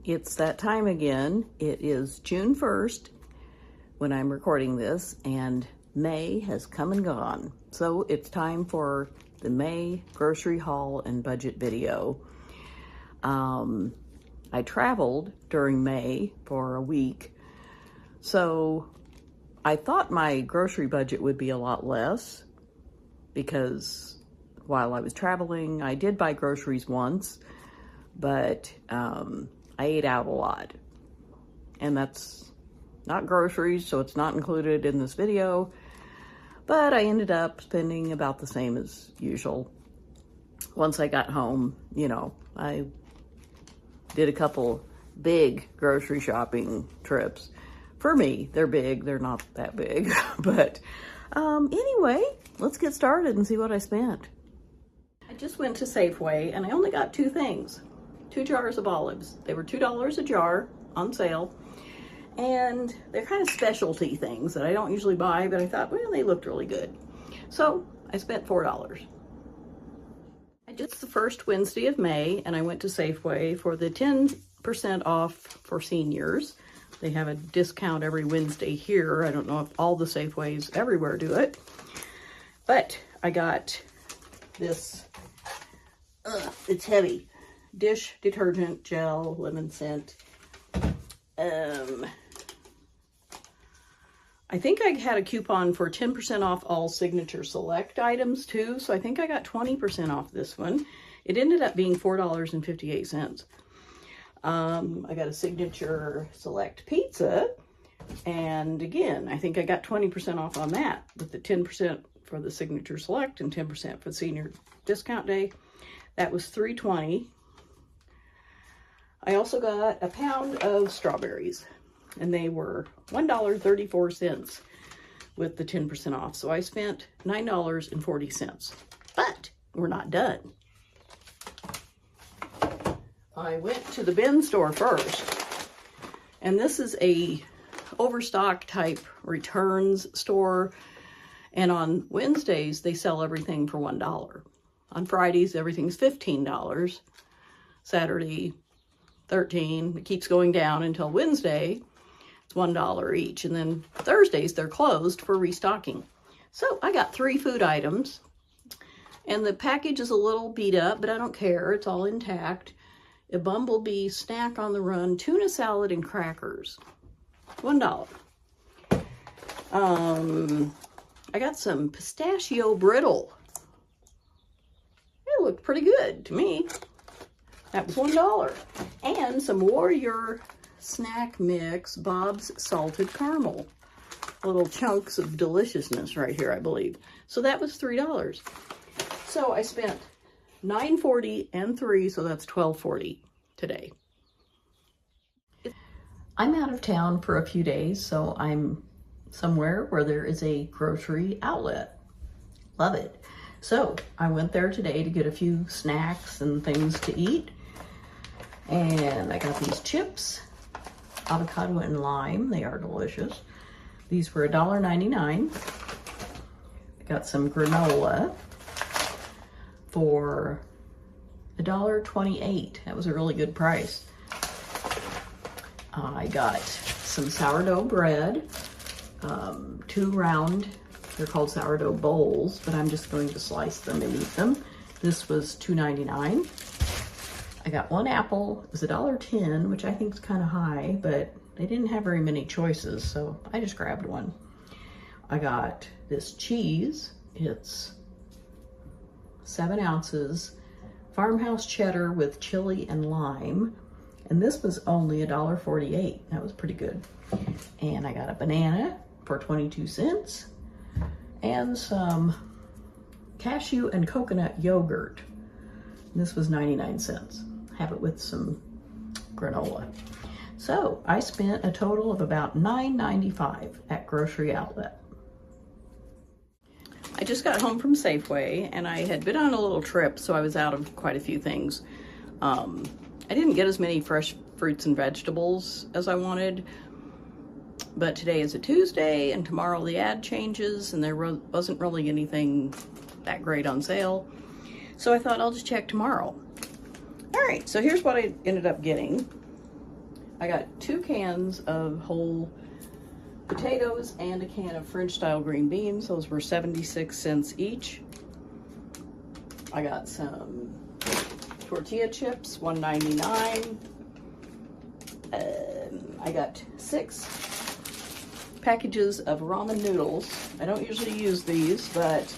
It's that time again. It is June 1st when I'm recording this, and May has come and gone. So it's time for the May grocery haul and budget video. I traveled during May for a week, so I thought my grocery budget would be a lot less because while I was traveling, I did buy groceries once, but I ate out a lot, and that's not groceries, so it's not included in this video, but I ended up spending about the same as usual. Once I got home, I did a couple big grocery shopping trips. For me, they're big, they're not that big, but anyway, let's get started and see what I spent. I just went to Safeway and I only got two things. 2 jars of olives. They were $2 a jar on sale, and they're kind of specialty things that I don't usually buy, but I thought, well, they looked really good. So I spent $4. It's the first Wednesday of May, and I went to Safeway for the 10% off for seniors. They have a discount every Wednesday here. I don't know if all the Safeways everywhere do it, but I got this, it's heavy, dish detergent gel, lemon scent. I think I had a coupon for 10% off all Signature Select items too, so I think I got 20% off this one. It ended up being $4.58. I got a Signature Select pizza, and again, I think I got 20% off on that with the 10% for the Signature Select and 10% for Senior Discount Day. That was $3.20. I also got a pound of strawberries, and they were $1.34 with the 10% off. So I spent $9.40, but we're not done. I went to the bin store first, and this is a overstock type returns store. And on Wednesdays, they sell everything for $1. On Fridays, everything's $15. Saturday, $13. It keeps going down until Wednesday. It's $1 each. And then Thursdays, they're closed for restocking. So I got 3 food items, and the package is a little beat up, but I don't care. It's all intact. A Bumblebee snack on the run, tuna salad and crackers, $1. I got some pistachio brittle. It looked pretty good to me. That was $1. And some Warrior snack mix, Bob's salted caramel. Little chunks of deliciousness right here, I believe. So that was $3. So I spent $9.40 and $3, so that's $12.40 today. I'm out of town for a few days, so I'm somewhere where there is a grocery outlet. Love it. So I went there today to get a few snacks and things to eat. And I got these chips, avocado and lime. They are delicious. These were $1.99. I got some granola for $1.28. That was a really good price. I got some sourdough bread, 2 round, they're called sourdough bowls, but I'm just going to slice them and eat them. This was $2.99. I got 1 apple. It was $1.10, which I think is kind of high, but they didn't have very many choices, so I just grabbed one. I got this cheese. It's 7 ounces, farmhouse cheddar with chili and lime, and this was only $1.48. That was pretty good. And I got a banana for 22 cents and some cashew and coconut yogurt. And this was 99 cents. Have it with some granola. So I spent a total of about $9.95 at Grocery Outlet. I just got home from Safeway, and I had been on a little trip, so I was out of quite a few things. I didn't get as many fresh fruits and vegetables as I wanted, but today is a Tuesday, and tomorrow the ad changes, and there wasn't really anything that great on sale. So I thought I'll just check tomorrow. All right, so here's what I ended up getting. I got 2 cans of whole potatoes and a can of French style green beans. Those were 76 cents each. I got some tortilla chips, $1.99. I got 6 packages of ramen noodles. I don't usually use these, but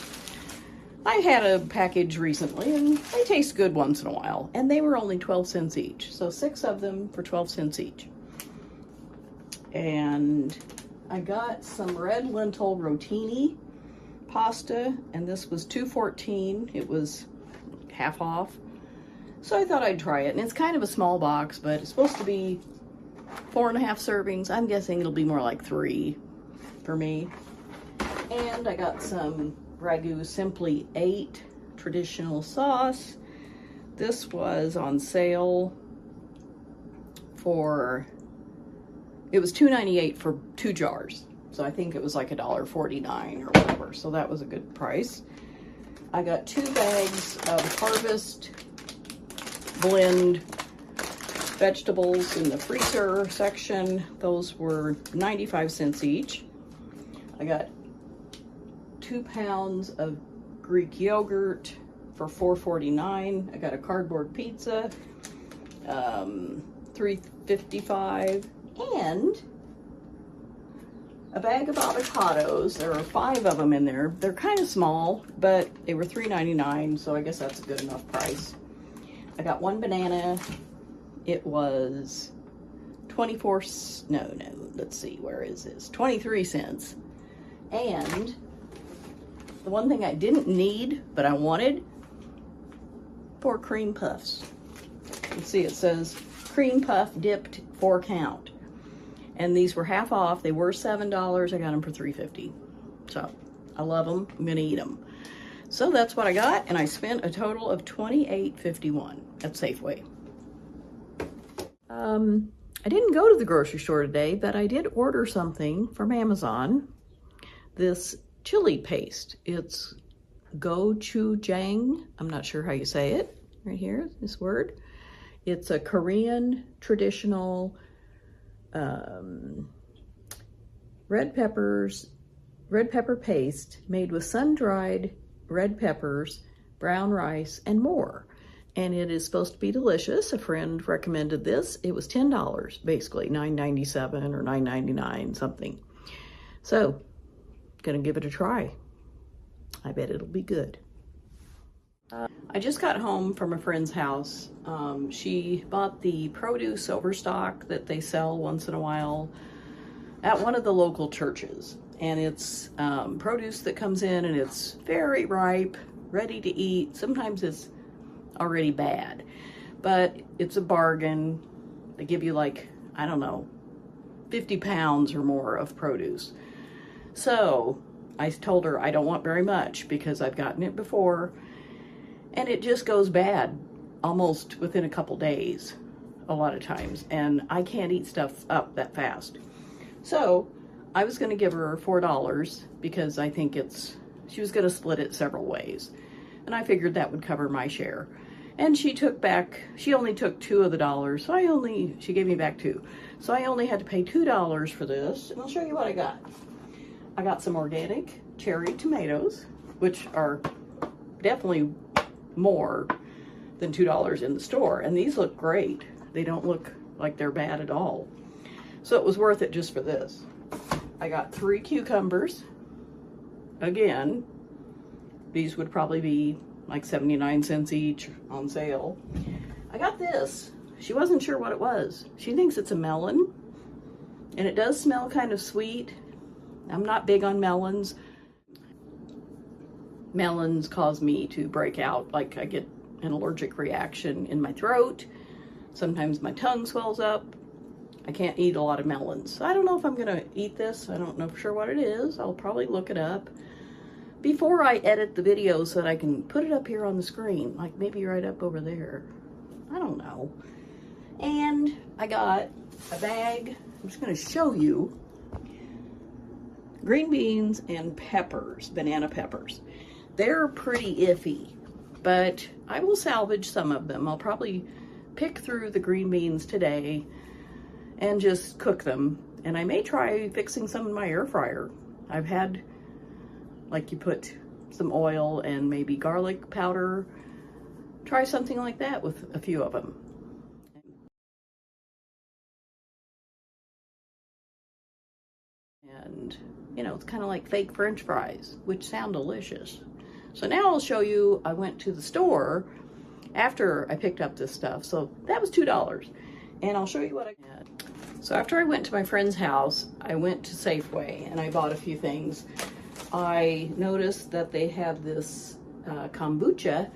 I had a package recently and they taste good once in a while. And they were only 12 cents each. So 6 of them for 12 cents each. And I got some red lentil rotini pasta, and this was $2.14. It was half off. So I thought I'd try it. And it's kind of a small box, but it's supposed to be 4.5 servings. I'm guessing it'll be more like 3 for me. And I got some Ragu Simply 8 traditional sauce. This was on sale for, it was $2.98 for 2 jars. So I think it was like $1.49 or whatever. So that was a good price. I got 2 bags of Harvest blend vegetables in the freezer section. Those were 95 cents each. I got 2 pounds of Greek yogurt for $4.49. I got a cardboard pizza, $3.55, and a bag of avocados. There are 5 of them in there. They're kind of small, but they were $3.99, so I guess that's a good enough price. I got 1 banana. It was 23 cents. And the one thing I didn't need, but I wanted, 4 cream puffs. You can see it says cream puff dipped 4 count. And these were half off. They were $7. I got them for $3.50. So I love them. I'm gonna eat them. So that's what I got, and I spent a total of $28.51 at Safeway. I didn't go to the grocery store today, but I did order something from Amazon. This chili paste. It's gochujang. I'm not sure how you say it. Right here, this word. It's a Korean traditional red pepper paste made with sun-dried red peppers, brown rice, and more. And it is supposed to be delicious. A friend recommended this. It was $10, basically, $9.97 or $9.99, something. So, gonna give it a try. I bet it'll be good. I just got home from a friend's house. She bought the produce overstock that they sell once in a while at one of the local churches. And it's produce that comes in and it's very ripe, ready to eat. Sometimes it's already bad, but it's a bargain. They give you like, I don't know, 50 pounds or more of produce. So I told her I don't want very much because I've gotten it before and it just goes bad almost within a couple days a lot of times, and I can't eat stuff up that fast. So I was going to give her $4 because I think she was going to split it several ways, and I figured that would cover my share. And she only took 2 of the dollars, so she gave me back 2. So I only had to pay $2 for this, and I'll show you what I got. I got some organic cherry tomatoes, which are definitely more than $2 in the store, and these look great. They don't look like they're bad at all. So it was worth it just for this. I got 3 cucumbers. Again, these would probably be like 79 cents each on sale. I got this. She wasn't sure what it was. She thinks it's a melon, and it does smell kind of sweet. I'm not big on melons. Melons cause me to break out, like I get an allergic reaction in my throat. Sometimes my tongue swells up. I can't eat a lot of melons. I don't know if I'm gonna eat this. I don't know for sure what it is. I'll probably look it up before I edit the video so that I can put it up here on the screen, like maybe right up over there. I don't know. And I got a bag. I'm just gonna show you. Green beans and peppers, banana peppers. They're pretty iffy, but I will salvage some of them. I'll probably pick through the green beans today and just cook them. And I may try fixing some in my air fryer. I've had, like, you put some oil and maybe garlic powder. Try something like that with a few of them. And, you know, it's kind of like fake French fries, which sound delicious. So now I'll show you, I went to the store after I picked up this stuff. So that was $2. And I'll show you what I had. So after I went to my friend's house, I went to Safeway and I bought a few things. I noticed that they have this kombucha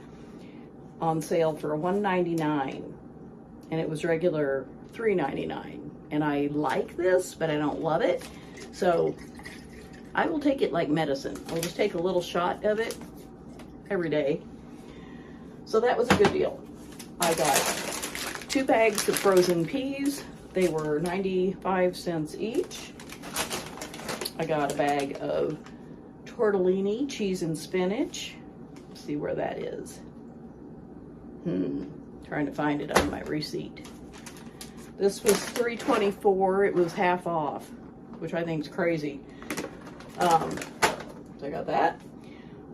on sale for $1.99, and it was regular $3.99. And I like this, but I don't love it. So I will take it like medicine. I'll just take a little shot of it every day. So that was a good deal. I got 2 bags of frozen peas. They were 95 cents each. I got a bag of tortellini, cheese and spinach. Let's see where that is. Trying to find it on my receipt. This was $3.24. It was half off, which I think is crazy. So I got that.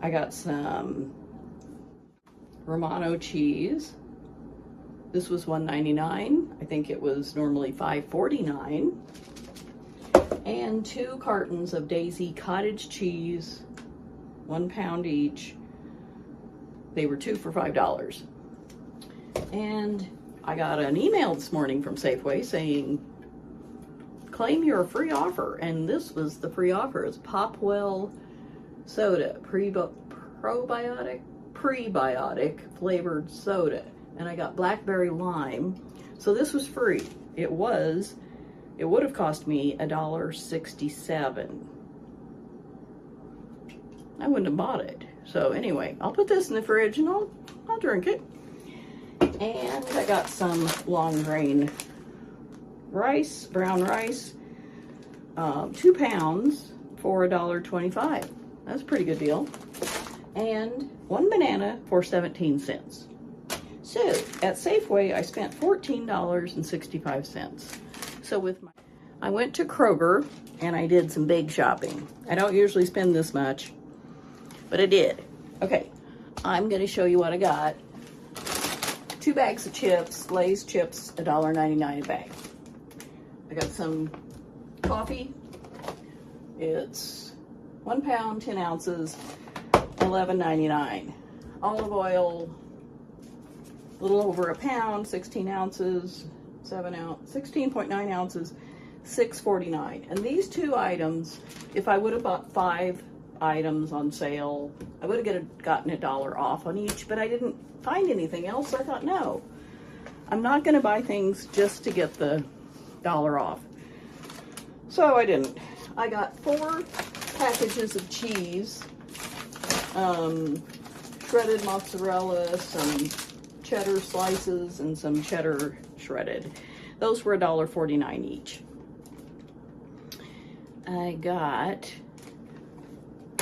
I got some Romano cheese. This was $1.99. I think it was normally $5.49. And 2 cartons of Daisy cottage cheese, 1 pound each. They were 2 for $5. And I got an email this morning from Safeway saying, claim your free offer. And this was the free offer. It's Popwell soda, prebiotic flavored soda. And I got blackberry lime. So this was free. It would have cost me $1.67. I wouldn't have bought it. So anyway, I'll put this in the fridge and I'll drink it. And I got some long grain rice, brown rice, 2 pounds for $1.25. That's a pretty good deal. And 1 banana for 17 cents. So at Safeway, I spent $14.65. So I went to Kroger and I did some big shopping. I don't usually spend this much, but I did. Okay, I'm gonna show you what I got. 2 bags of chips, Lay's chips, $1.99 a bag. I got some coffee. It's 1 pound, 10 ounces, $11.99. Olive oil, a little over a pound, 16 ounces, 16.9 ounces, $6.49. And these 2 items, if I would have bought 5 items on sale, I would have gotten $1 off on each, but I didn't find anything else. So I thought, no, I'm not going to buy things just to get the $1 off. So I didn't. I got 4 packages of cheese, shredded mozzarella, some cheddar slices, and some cheddar shredded. Those were $1.49 each. I got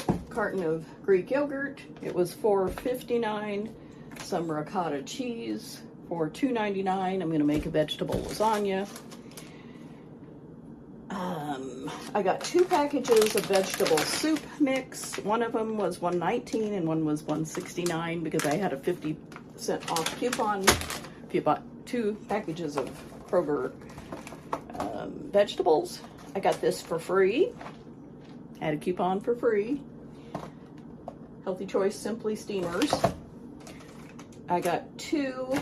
a carton of Greek yogurt. It was $4.59. Some ricotta cheese for $2.99. I'm going to make a vegetable lasagna. I got 2 packages of vegetable soup mix. One of them was $1.19 and one was $1.69 because I had a 50% off coupon if you bought 2 packages of Kroger vegetables. I got this for free. Had a coupon for free. Healthy Choice Simply Steamers. I got 2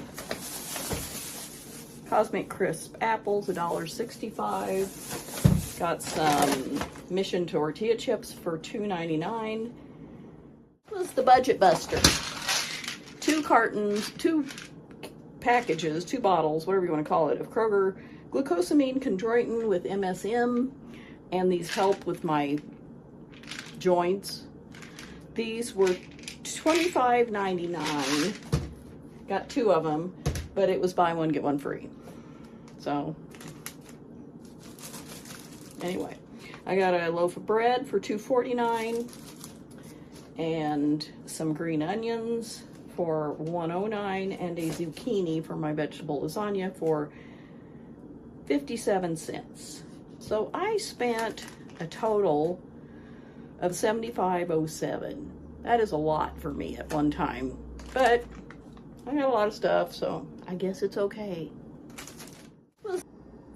Cosmic Crisp apples, $1.65. Got some Mission tortilla chips for $2.99. This was the Budget Buster. 2 cartons, 2 packages, 2 bottles, whatever you want to call it, of Kroger glucosamine chondroitin with MSM, and these help with my joints. These were $25.99. Got 2 of them, but it was buy one get one free. So anyway, I got a loaf of bread for $2.49 and some green onions for $1.09 and a zucchini for my vegetable lasagna for 57 cents. So I spent a total of $75.07. That is a lot for me at one time, but I got a lot of stuff, so I guess it's okay.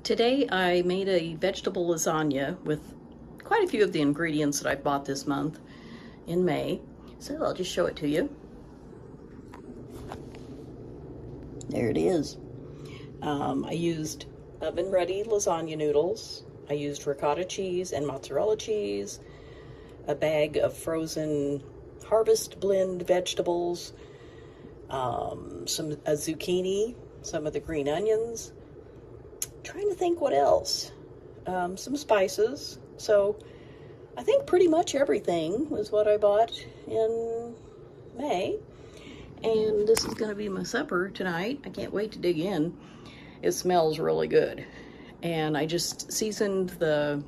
Today I made a vegetable lasagna with quite a few of the ingredients that I bought this month in May. So I'll just show it to you. There it is. I used oven-ready lasagna noodles. I used ricotta cheese and mozzarella cheese, a bag of frozen harvest blend vegetables, a zucchini, some of the green onions. Trying to think what else. Some spices. So I think pretty much everything was what I bought in May. And this is going to be my supper tonight. I can't wait to dig in. It smells really good. And I just seasoned the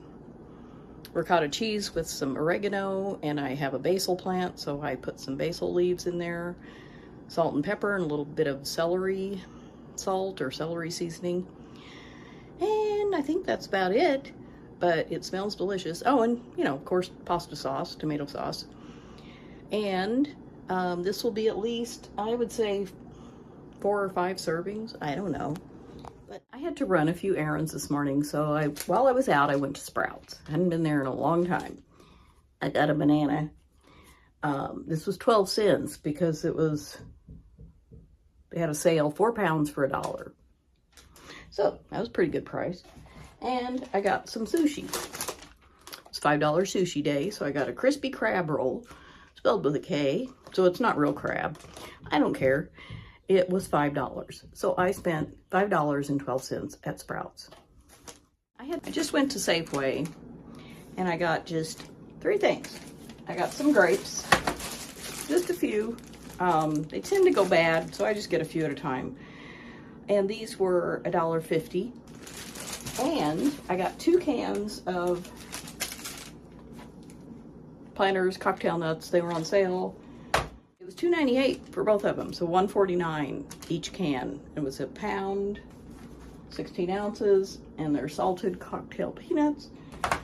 ricotta cheese with some oregano, and I have a basil plant, so I put some basil leaves in there, salt and pepper, and a little bit of celery salt or celery seasoning. And I think that's about it, but it smells delicious. Oh, and, you know, of course, pasta sauce, tomato sauce. And this will be at least, I would say, 4 or 5 servings. I don't know. But I had to run a few errands this morning, so while I was out, I went to Sprouts. I hadn't been there in a long time. I got a banana. This was 12 cents because they had a sale, 4 pounds for $1. So that was a pretty good price. And I got some sushi. It's $5 sushi day, so I got a crispy crab roll, spelled with a K, so it's not real crab. I don't care. It was $5. So I spent $5.12 at Sprouts. I just went to Safeway and I got just 3 things. I got some grapes, just a few. They tend to go bad, so I just get a few at a time. And these were $1.50. And I got 2 cans of Planters cocktail nuts. They were on sale. It was $2.98 for both of them, so $1.49 each can. It was a pound, 16 ounces, and they're salted cocktail peanuts.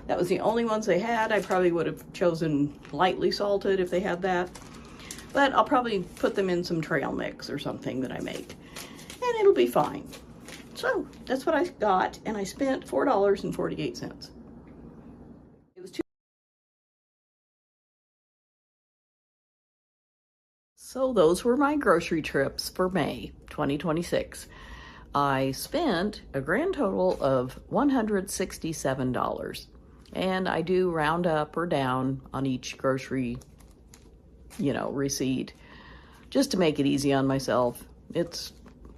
That was the only ones they had. I probably would have chosen lightly salted if they had that, but I'll probably put them in some trail mix or something that I make, and it'll be fine. So that's what I got, and I spent $4.48. It was So those were my grocery trips for May 2026. I spent a grand total of $167. And I do round up or down on each grocery, receipt, just to make it easy on myself. It's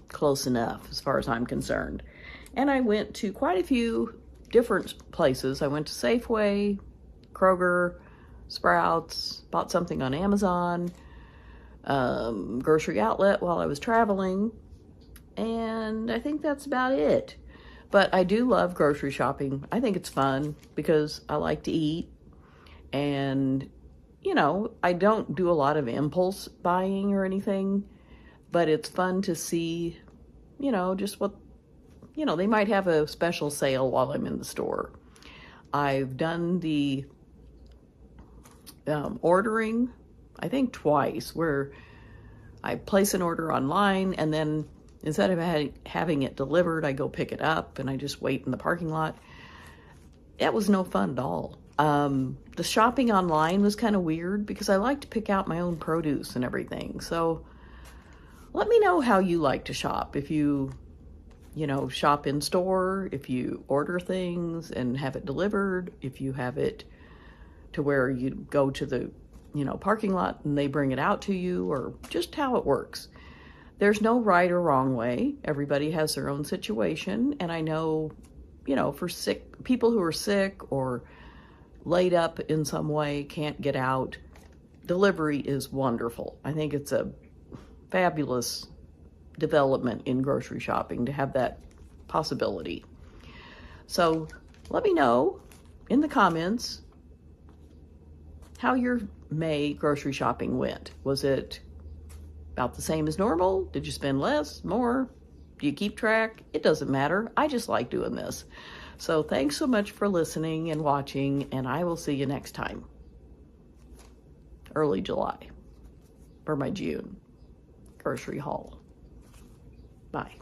close enough as far as I'm concerned. And I went to quite a few different places. I went to Safeway, Kroger, Sprouts, bought something on Amazon, grocery outlet while I was traveling, and I think that's about it. But I do love grocery shopping. I think it's fun because I like to eat, and I don't do a lot of impulse buying or anything, but it's fun to see, just what, they might have a special sale while I'm in the store. I've done the ordering, I think twice, where I place an order online and then instead of having it delivered, I go pick it up and I just wait in the parking lot. That was no fun at all. The shopping online was kind of weird because I like to pick out my own produce and everything. So let me know how you like to shop. If you, shop in store, if you order things and have it delivered, if you have it to where you go to the parking lot and they bring it out to you, or just how it works. There's no right or wrong way. Everybody has their own situation. And I know, for people who are sick or laid up in some way, can't get out, delivery is wonderful. I think it's a fabulous development in grocery shopping to have that possibility. So let me know in the comments how your May grocery shopping went. Was it about the same as normal? Did you spend less, more? Do you keep track? It doesn't matter. I just like doing this. So thanks so much for listening and watching, and I will see you next time. Early July for my June grocery haul. Bye.